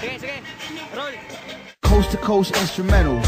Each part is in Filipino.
Sige, sige. Roll. Coast to coast instrumental.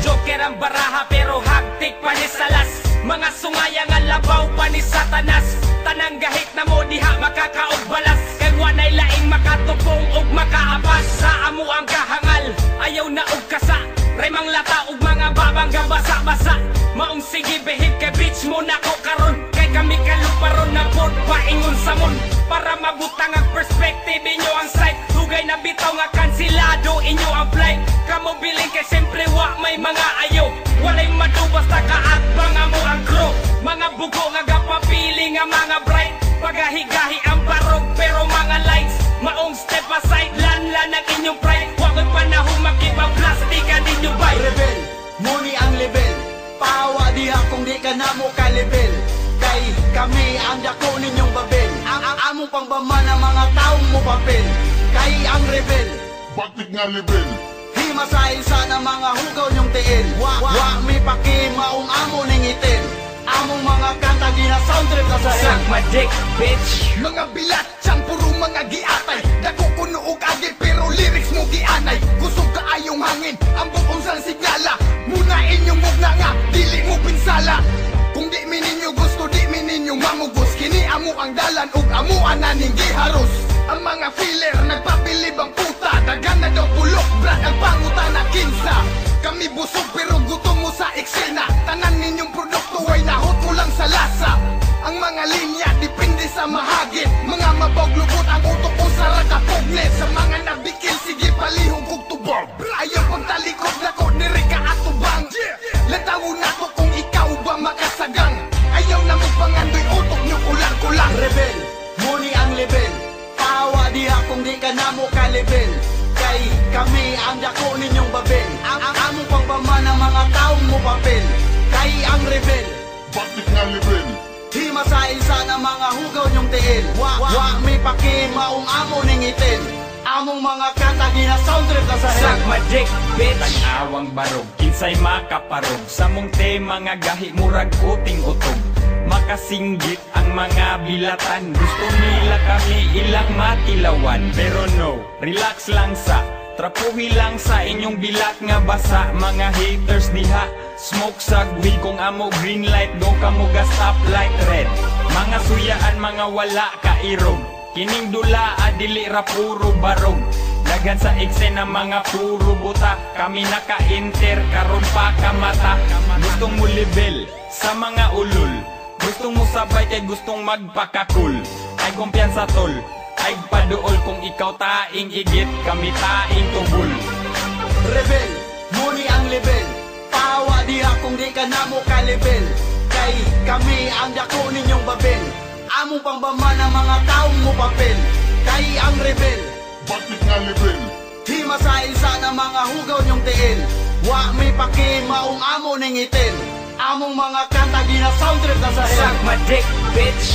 Joker ang baraha pero hagtik pa ni salas. Mga sungaya nga labaw pa ni satanas. Tanang gahit na mo diha makakaog balas. Kay wanay laing makatupong ug makaabas. Sa amo ang kahangal, ayaw na og kasa. Remang lata ug mga babang gabasa-basa. Maong sige behid kay bitch mo nako karon. Kay kami kaluparon na pod paingon sa mon. Para mabutang ang perspective inyo ang sight. Hugay na bitaw nga kansilado inyo ang flight. Kamo biling kay siyempre wa may mga ayaw. Walay madubas ta kaatbang amo ang crew. Mga bugo nga gapapili nga mga bright. Pagahigahi ang barog pero mga lights. Maong step aside lanlan ang inyong pride. Wa ko'y panahon makipag-plastikan ninyo bay. Rebel, muni ang level. Pahawa diha kung di ka na mo ka-level. Kay kami ang dako ninyong babel. Ang among pangbama ng mga taong mo papel. Kay ang rebel, Bakit nga level? himasay sana mga hugaw nyong tiil. Wa mi paki maong amo ning itin. Among mga kanta gina soundtrack na sa Suck my dick, bitch. Mga bilat, siyang puro mga giatay. Dako kuno og agi pero lyrics mo gianay. Kusog kaayong hangin, ang bukong sang signala. Muna inyong mugna nga, dili mo pinsala. Kung di mi ninyo gusto, di mi ninyo mamugos. Kini amo ang dalan ug amo ananing giharos. Ang mga filler nagpapilib ang puta. Dagan na daw bulok, brad ang panguta na kinsa. Kami busog pero gutom mo sa eksena. Tanan ninyong produkto ay nahot mo lang sa lasa. Ang mga linya depende sa mahagit. Mga mabaglubot ang utok ko sa rakapogne. Sa mga nabikil sige palihog kog tubag. Ayaw pagtalikod na ko ni Rika at tubang. Latawo na to kung ikaw ba makasagang. Ayaw na magpangandoy utok nyo kulang-kulang. rebel, muni ang level. Pahawa diha kung di ka na mo ka-level. Kay kami ang dako ninyong babel. Ang among pangbama ng mga taong mo papel. Kay ang rebel, Bakit nga level? himasay sana mga hugaw nyong tiil. Wa mi paki maong amo ning itin. Among mga kanta gina soundtrack na sa Suck hell. my dick, bitch. Tag-awang barog, kinsay makaparog. Sa mong tema nga gahi murag uting utog. Makasinggit ang mga bilatan. Gusto nila kami ilang matilawan. Pero no, relax lang sa trapuhi lang sa inyong bilat nga basa. Mga haters diha, smoke sa weed. Kung amo green light, go kamo ga stoplight red. Mga suyaan, mga wala kairog. Kining dula adili ra puro barog. Dagan sa eksena mga puro buta. Kami naka-enter karon pa kamata. Gustong mo level sa mga ulul. Gustong mo sabay kay gustong magpakakul. Ay kumpiyansa tol, ay paduol. Kung ikaw taing igit, kami taing tubul. Rebel, muni ang level. Pahawa diha kung di ka na mo ka-level. Kay kami ang dako ninyong babel. Among pangbama ng mga taong mo papel. Kay ang rebel, Bakit nga level? himasay sana mga hugaw nyong tiil. Wa mi paki maong amo ning itin. Among mga kanta gina soundtrack na sa hell. Suck my dick, bitch.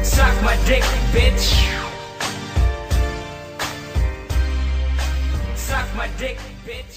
Suck my dick, bitch. Suck my dick, bitch.